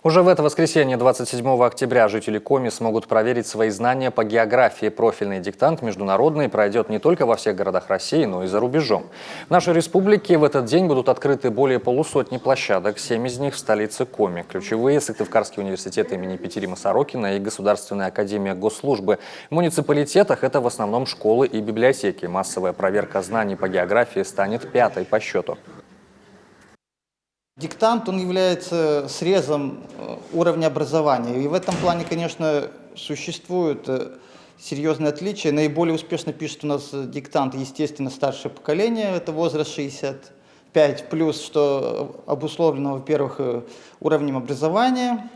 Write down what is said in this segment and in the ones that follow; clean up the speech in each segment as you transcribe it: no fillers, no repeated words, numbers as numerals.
Уже в это воскресенье, 27 октября, жители Коми смогут проверить свои знания по географии. Профильный диктант международный пройдет не только во всех городах России, но и за рубежом. В нашей республике в этот день будут открыты более полусотни площадок, 7 из них в столице Коми. Ключевые – Сыктывкарский университет имени Петерима Сорокина и Государственная академия госслужбы. В муниципалитетах это в основном школы и библиотеки. Массовая проверка знаний по географии станет 5-й по счету. Диктант, он является срезом уровня образования. И в этом плане, конечно, существуют серьезные отличия. Наиболее успешно пишет у нас диктант, естественно, старшее поколение, это возраст 65+, что обусловлено, во-первых, уровнем образования.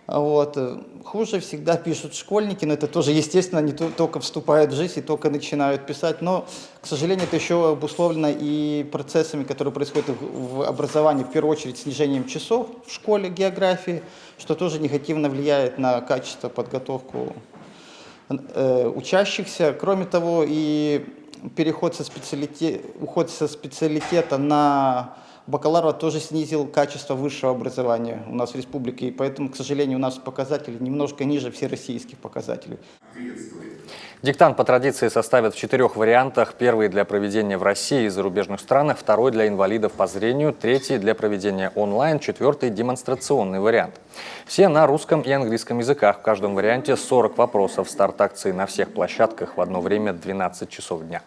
Хуже всегда пишут школьники, но это тоже, естественно, они только вступают в жизнь и только начинают писать. Но, к сожалению, это еще обусловлено и процессами, которые происходят в образовании, в первую очередь снижением часов в школе географии, что тоже негативно влияет на качество подготовку учащихся. Кроме того, и уход со специалитета на бакалавра тоже снизил качество высшего образования у нас в республике, и поэтому, к сожалению, у нас показатели немножко ниже всероссийских показателей. Диктант по традиции составят в 4 вариантах. Первый для проведения в России и зарубежных странах, второй для инвалидов по зрению, третий для проведения онлайн, четвертый демонстрационный вариант. Все на русском и английском языках. В каждом варианте 40 вопросов. Старт акции на всех площадках в одно время 12 часов дня.